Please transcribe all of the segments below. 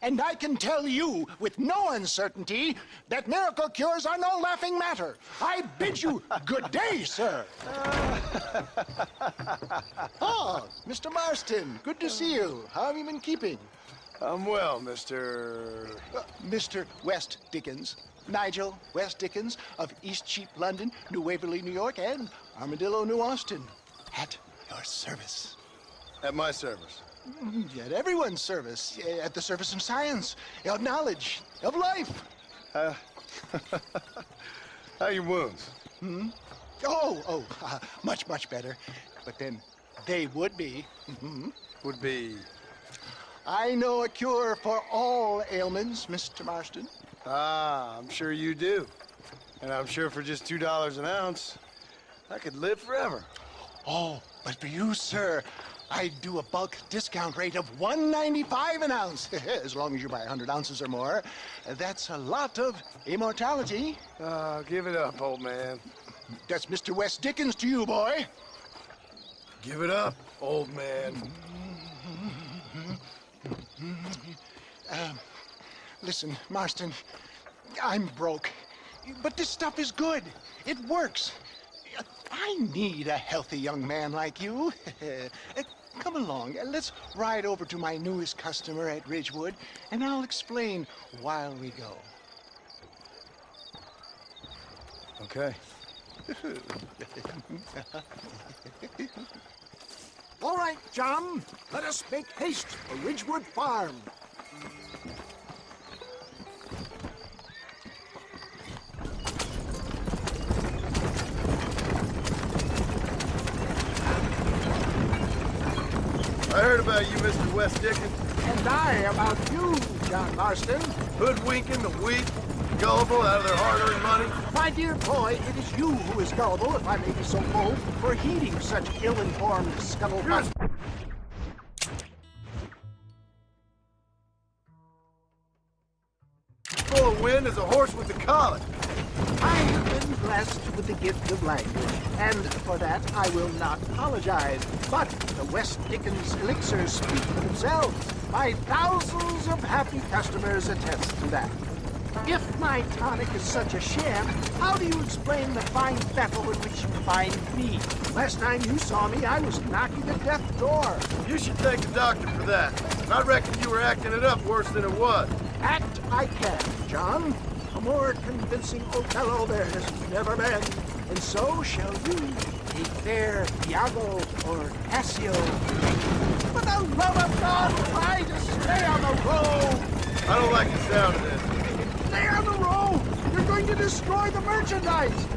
And I can tell you with no uncertainty that miracle cures are no laughing matter. I bid you good day, sir. Oh, Mr. Marston, good to see you. How have you been keeping? I'm well, Mr. Mr. West Dickens. Nigel West Dickens of Eastcheap, London, New Waverly, New York, and Armadillo, New Austin. At your service. At my service. At everyone's service. At the service of science, of knowledge, of life. How are your wounds? Much, much better. But then they would be. Would be... I know a cure for all ailments, Mr. Marston. Ah, I'm sure you do. And I'm sure for just $2 an ounce, I could live forever. Oh, but for you, sir, I do a bulk discount rate of $1.95 an ounce, as long as you buy 100 ounces or more. That's a lot of immortality. Give it up, old man. That's Mr. West Dickens to you, boy. Give it up, old man. Listen, Marston, I'm broke, but this stuff is good. It works. I need a healthy young man like you. Come along, let's ride over to my newest customer at Ridgewood, and I'll explain while we go. Okay. All right, John, let us make haste for Ridgewood Farm. I heard about you, Mr. West Dickens. And I about you, John Marston. Hoodwinking the weak, gullible out of their hard-earned money. My dear boy, it is you who is gullible, if I may be so bold, for heeding such ill-informed scuttlebutt. Full of wind as a horse with the colic. I have been blessed with the gift of language, and for that I will not apologize. But the West Dickens elixirs speak for themselves. My thousands of happy customers attest to that. If my tonic is such a sham, how do you explain the fine fettle in which you find me? Last time you saw me, I was knocking at death's door. You should thank the doctor for that. I reckon you were acting it up worse than it was. Act I can, John. A more convincing Othello there has never been. And so shall you, a fair Iago or Cassio. For the love of God, try to stay on the road! I don't like the sound of this. Stay on the road! You're going to destroy the merchandise!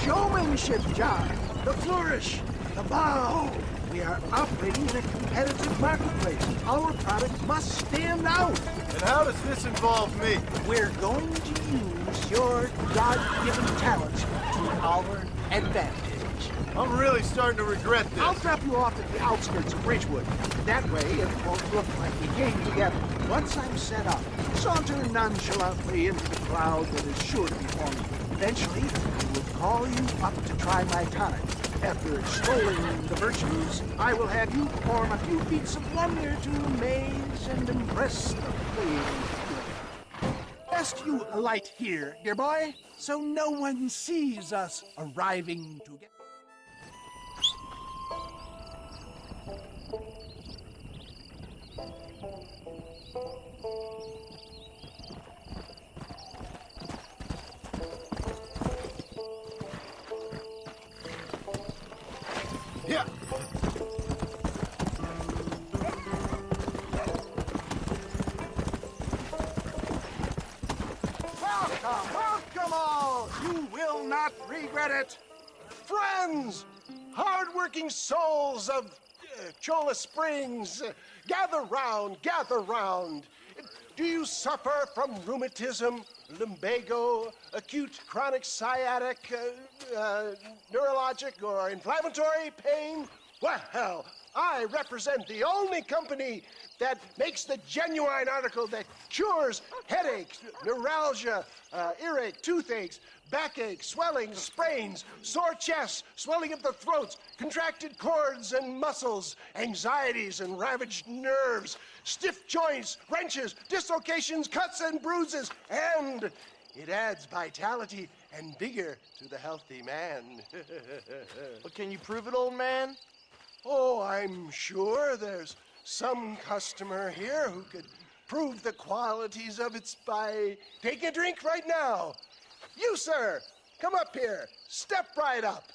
Showmanship, John. The flourish. The bow. We are operating in a competitive marketplace. Our product must stand out. And how does this involve me? We're going to use your God-given talents to our advantage. I'm really starting to regret this. I'll drop you off at the outskirts of Ridgewood. That way, it won't look like we came together. Once I'm set up, saunter nonchalantly into the crowd that is sure to be forming. Eventually, I will call you up to try my tonic. After extolling the virtues, I will have you perform a few feats of wonder to amaze and impress the playing public. Best you alight here, dear boy, so no one sees us arriving together. Yeah. Welcome all! You will not regret it. Friends, hard-working souls of Cholla Springs, gather round, gather round. Do you suffer from rheumatism, lumbago, acute chronic sciatic, neurologic or inflammatory pain? Well, I represent the only company that makes the genuine article that cures headaches, neuralgia, earache, toothaches, backache, swelling, sprains, sore chests, swelling of the throats, contracted cords and muscles, anxieties and ravaged nerves, stiff joints, wrenches, dislocations, cuts and bruises, and it adds vitality and vigor to the healthy man. But can you prove it, old man? Oh, I'm sure there's some customer here who could prove the qualities of it by taking a drink right now. You, sir, come up here. Step right up.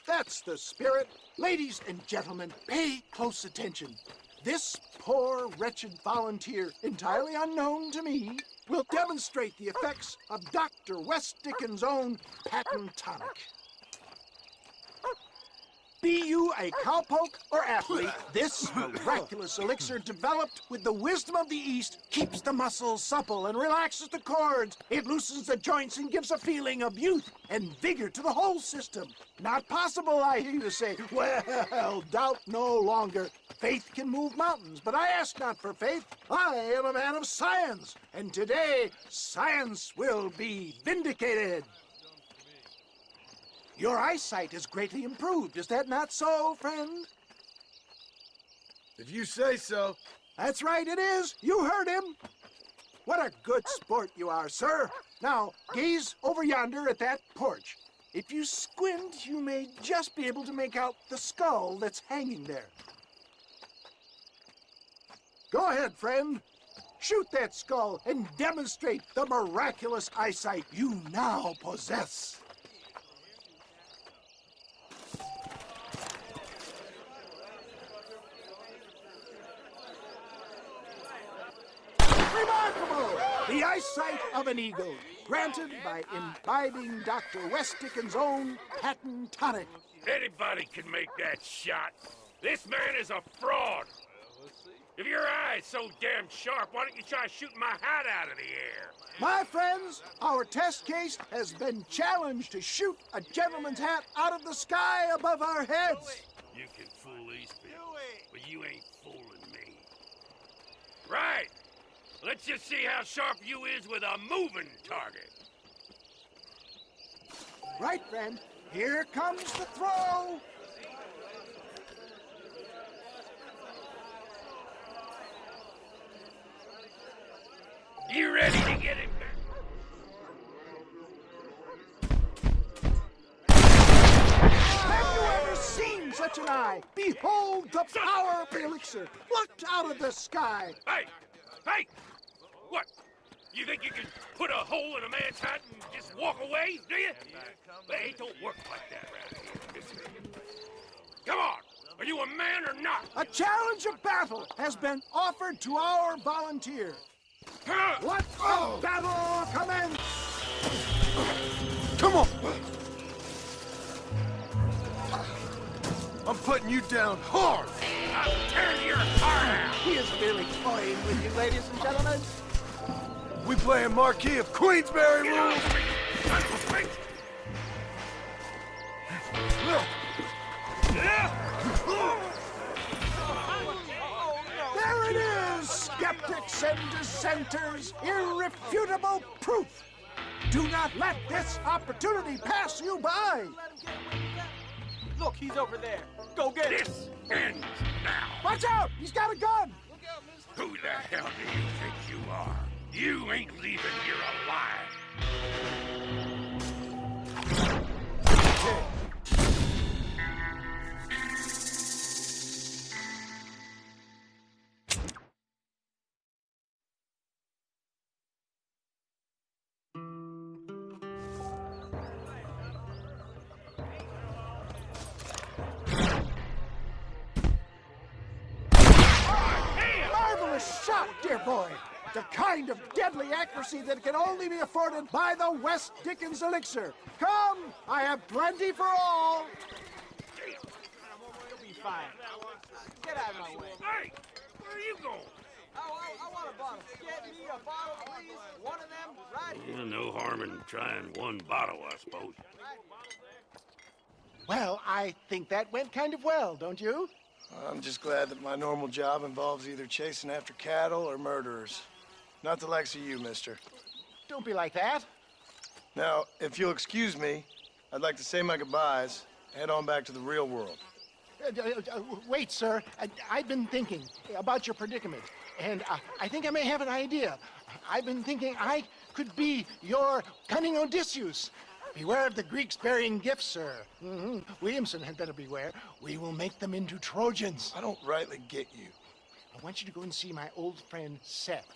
That's the spirit. Ladies and gentlemen, pay close attention. This poor, wretched volunteer, entirely unknown to me, will demonstrate the effects of Dr. West Dickens' own patent tonic. Be you a cowpoke or athlete, this miraculous elixir developed with the wisdom of the East keeps the muscles supple and relaxes the cords. It loosens the joints and gives a feeling of youth and vigor to the whole system. Not possible, I hear you say. Well, doubt no longer. Faith can move mountains, but I ask not for faith. I am a man of science, and today science will be vindicated. Your eyesight is greatly improved. Is that not so, friend? If you say so. That's right, it is. You heard him. What a good sport you are, sir. Now, gaze over yonder at that porch. If you squint, you may just be able to make out the skull that's hanging there. Go ahead, friend. Shoot that skull and demonstrate the miraculous eyesight you now possess. Remarkable! The eyesight of an eagle, granted by imbibing Dr. West Dickens' own patent tonic. Anybody can make that shot. This man is a fraud. If your eye's so damn sharp, why don't you try shooting my hat out of the air? My friends, our test case has been challenged to shoot a gentleman's hat out of the sky above our heads. You can fool these people, but you ain't fooling me. Right. Let's just see how sharp you is with a moving target. Right, friend. Here comes the throw. You ready to get him? Have you ever seen such an eye? Behold the power of the elixir, plucked out of the sky. Hey! Hey! What? You think you can put a hole in a man's hat and just walk away, do you? Hey, it don't work like that around here. Come on! Are you a man or not? A challenge of battle has been offered to our volunteer. Let the battle commence! Come on! I'm putting you down hard! I'll tear your heart out! He is really toying with you, ladies and gentlemen. We playing Marquis of Queensberry Get rules! off me! Son of a bitch! There it is, skeptics and dissenters, irrefutable proof. Do not let this opportunity pass you by. Look, he's over there. Go get him. This ends now! Watch out, he's got a gun. Who the hell do you think you are? You ain't leaving here alive! Marvelous shot, dear boy. The kind of deadly accuracy that can only be afforded by the West Dickens elixir. Come, I have plenty for all. You'll be fine. Get out of my way. Hey! Where are you going? I want a bottle. Get me a bottle, please. One of them, right here. No harm in trying one bottle, I suppose. Well, I think that went kind of well, don't you? I'm just glad that my normal job involves either chasing after cattle or murderers. Not the likes of you, mister. Don't be like that. Now, if you'll excuse me, I'd like to say my goodbyes, head on back to the real world. Wait, sir. I've been thinking about your predicament, and I think I may have an idea. I've been thinking I could be your cunning Odysseus. Beware of the Greeks burying gifts, sir. Williamson had better beware. We will make them into Trojans. I don't rightly get you. I want you to go and see my old friend Seth.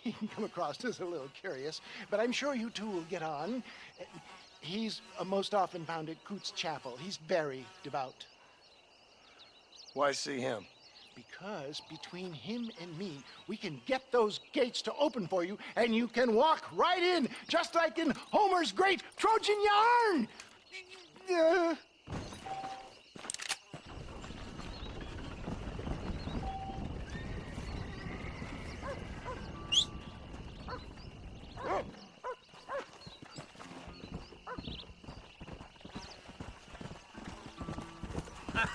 He can come across as a little curious, but I'm sure you two will get on. He's most often found at Coots Chapel. He's very devout. Why see him? Because between him and me, we can get those gates to open for you, and you can walk right in, just like in Homer's great Trojan yarn!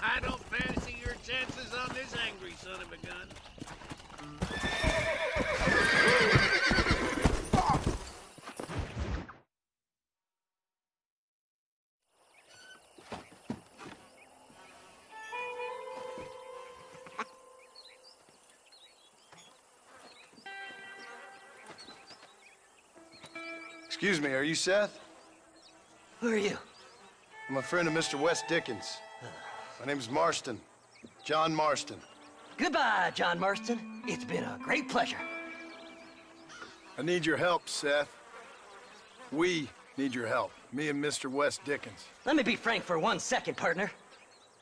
I don't fancy your chances on this angry son of a gun. Excuse me, are you Seth? Who are you? I'm a friend of Mr. West Dickens. My name's Marston. John Marston. Goodbye, John Marston. It's been a great pleasure. I need your help, Seth. We need your help. Me and Mr. West Dickens. Let me be frank for 1 second, partner.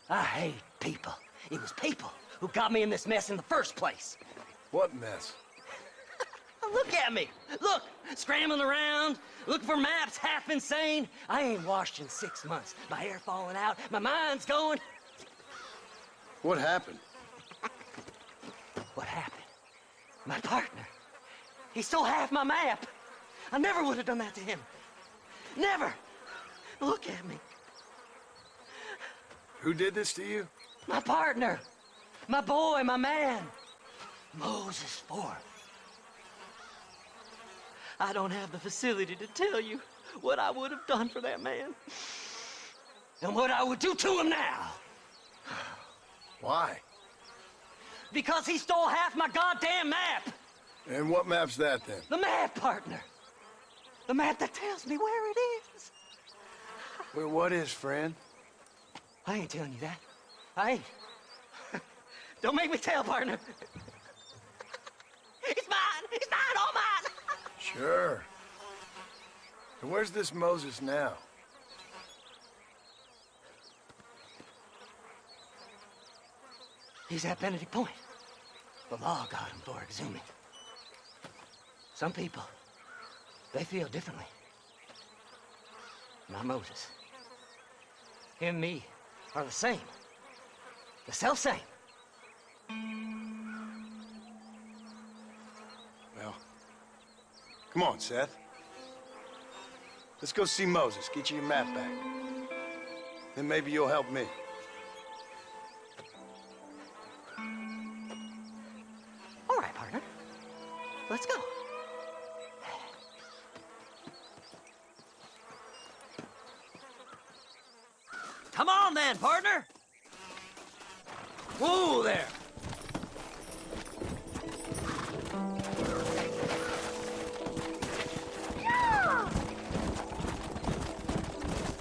I hate people. It was people who got me in this mess in the first place. What mess? Look at me. Look, scrambling around, looking for maps, half insane. I ain't washed in 6 months. My hair falling out, my mind's going. What happened? What happened? My partner. He stole half my map. I never would have done that to him. Never. Look at me. Who did this to you? My partner. My boy, my man. Moses Ford. I don't have the facility to tell you what I would have done for that man. And what I would do to him now. Why? Because he stole half my goddamn map. And what map's that, then? The map, partner. The map that tells me where it is. Well, what is, friend? I ain't telling you that. I ain't. Don't make me tell, partner. It's mine. It's mine, all mine. Sure. And where's this Moses now? He's at Benedict Point. The law got him for exhuming. Some people, they feel differently. Not Moses. Him and me are the same. The self-same. Well, come on, Seth. Let's go see Moses, get you your map back. Then maybe you'll help me. All right, partner. Let's go. Come on then, partner. Whoa there.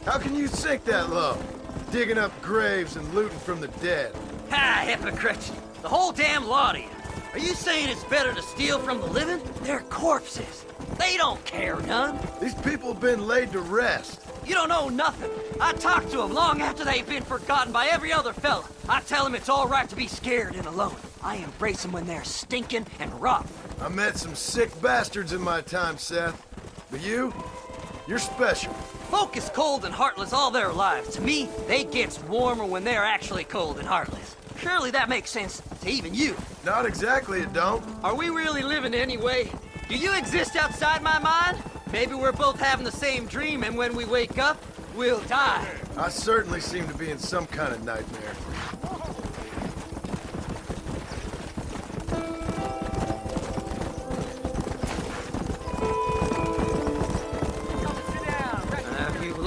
How can you sink that low? Digging up graves and looting from the dead. Ah, hypocrite. The whole damn lot of you. Are you saying it's better to steal from the living? They're corpses. They don't care none. These people have been laid to rest. You don't know nothing. I talk to them long after they've been forgotten by every other fella. I tell them it's all right to be scared and alone. I embrace them when they're stinking and rough. I met some sick bastards in my time, Seth. But you're special. Folk is cold and heartless all their lives. To me, they gets warmer when they're actually cold and heartless. Surely that makes sense to even you. Not exactly, it don't. Are we really living anyway? Do you exist outside my mind? Maybe we're both having the same dream, and when we wake up, we'll die. I certainly seem to be in some kind of nightmare.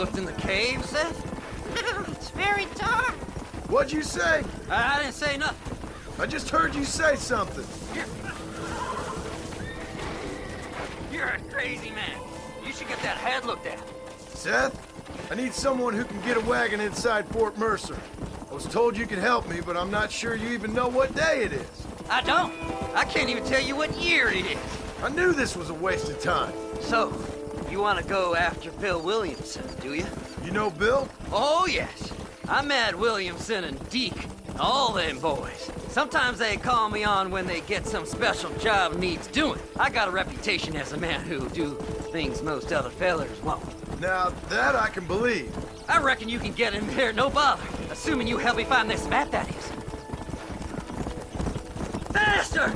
looked in the cave, Seth? It's very dark. What'd you say? I didn't say nothing. I just heard you say something. You're a crazy man. You should get that head looked at. Seth, I need someone who can get a wagon inside Fort Mercer. I was told you could help me, but I'm not sure you even know what day it is. I don't. I can't even tell you what year it is. I knew this was a waste of time. So, you want to go after Bill Williamson, do you? You know Bill? Oh, yes. I met Williamson and Deke, all them boys. Sometimes they call me on when they get some special job needs doing. I got a reputation as a man who'll do things most other fellers won't. Now, that I can believe. I reckon you can get in there, no bother. Assuming you help me find this map, that is. Faster!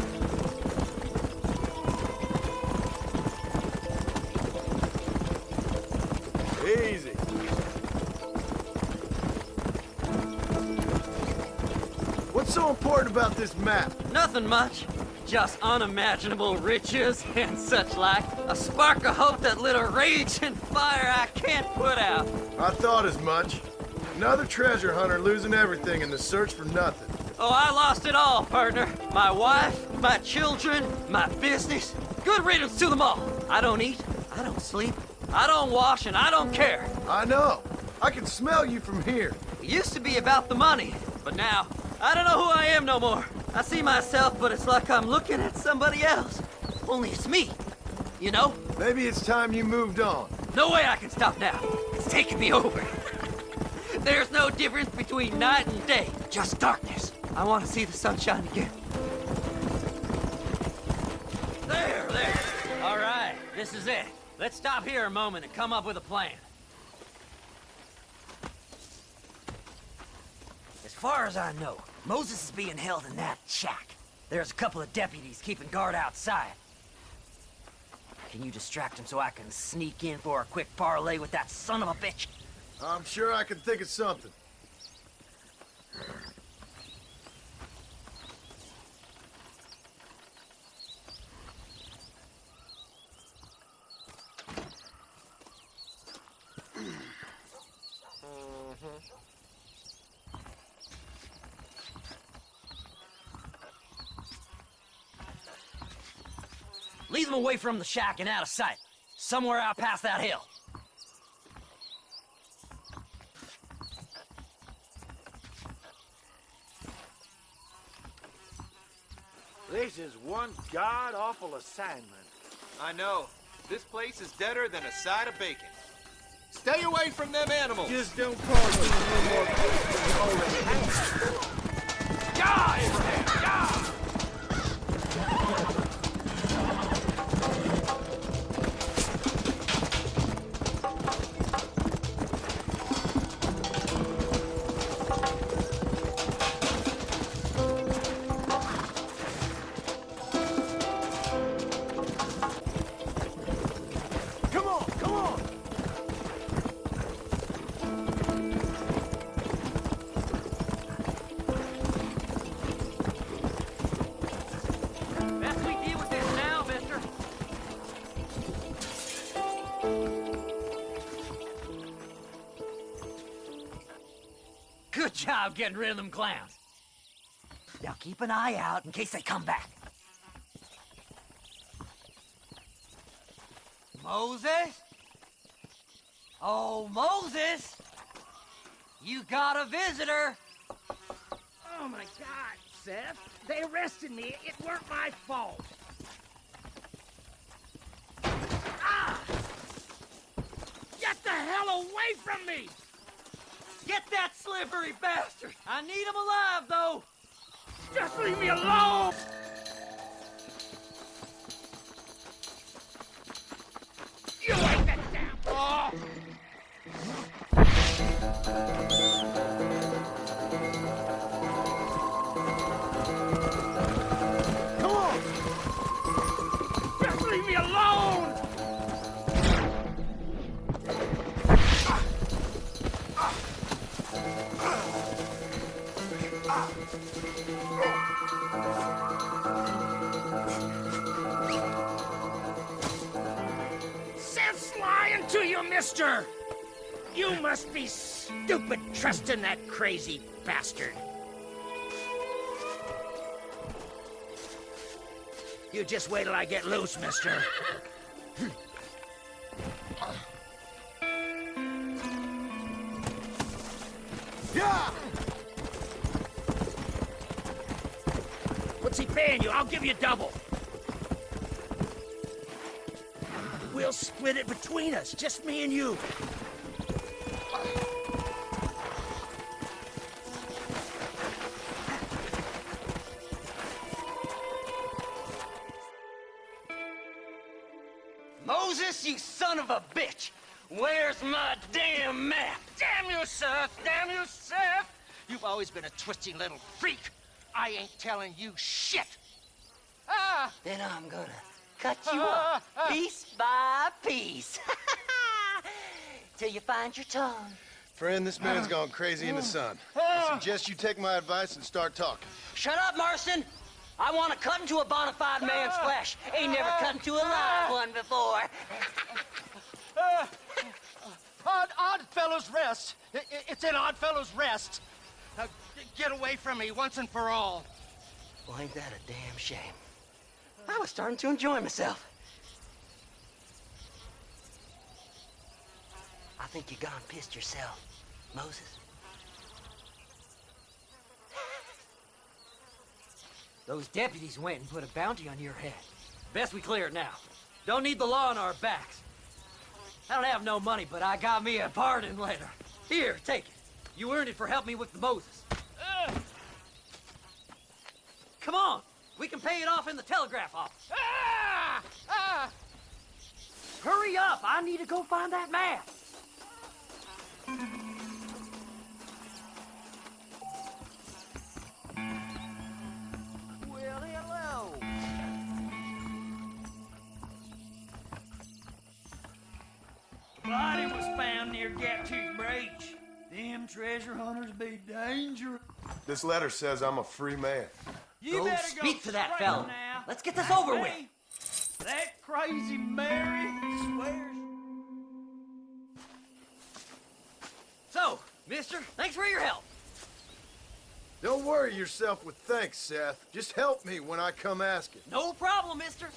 Easy. What's so important about this map? Nothing much. Just unimaginable riches and such like. A spark of hope that lit a raging fire I can't put out. I thought as much. Another treasure hunter losing everything in the search for nothing. Oh, I lost it all, partner. My wife, my children, my business. Good riddance to them all. I don't eat, I don't sleep, I don't wash, and I don't care. I know. I can smell you from here. It used to be about the money, but now, I don't know who I am no more. I see myself, but it's like I'm looking at somebody else. Only it's me, you know? Maybe it's time you moved on. No way I can stop now. It's taking me over. There's no difference between night and day, just darkness. I want to see the sunshine again. There. All right, this is it. Let's stop here a moment and come up with a plan. As far as I know, Moses is being held in that shack. There's a couple of deputies keeping guard outside. Can you distract him so I can sneak in for a quick parlay with that son of a bitch? I'm sure I can think of something. Lead them away from the shack and out of sight. Somewhere out past that hill. This is one god-awful assignment. I know. This place is deader than a side of bacon. Stay away from them animals. Just don't cause me no more grief than you already have. Yeah, Abraham, yeah! Come on! Best we deal with this now, mister. Good job getting rid of them clowns. Now keep an eye out in case they come back. Moses? Oh, Moses! You got a visitor! Oh my God, Seth. They arrested me. It weren't my fault. Ah! Get the hell away from me! Get that slippery bastard! I need him alive, though! Just leave me alone! You ain't that damn... Oh! Come on! Just leave me alone! Seth's lying to you, mister! You must be stupid trusting that crazy bastard. You just wait till I get loose, mister. Yeah! What's he paying you? I'll give you double. We'll split it between us, just me and you. Moses, you son of a bitch! Where's my damn map? Damn you, Seth! Damn you, Seth! You've always been a twisty little freak. I ain't telling you shit. Ah! Then I'm gonna cut you up, piece by piece. Till you find your tongue. Friend, this man's gone crazy in the sun. I suggest you take my advice and start talking. Shut up, Marston! I want to cut into a bona fide man's flesh. Ain't never cut into a live one before. Oddfellows Rest. It's in Oddfellows Rest. Now, get away from me once and for all. Well, ain't that a damn shame? I was starting to enjoy myself. I think you gone pissed yourself, Moses. Those deputies went and put a bounty on your head. Best we clear it now. Don't need the law on our backs. I don't have no money, but I got me a pardon letter. Here, take it. You earned it for helping me with the Moses. Come on, we can pay it off in the telegraph office. Hurry up, I need to go find that map. Well, hello. Body was found near Gaptooth Breach. Them treasure hunters be dangerous. This letter says I'm a free man. You Go better speak go to that straight fella. now. Let's get this over with. Hey, that crazy Mary swears. So, mister, thanks for your help. Don't worry yourself with thanks, Seth. Just help me when I come asking. No problem, mister.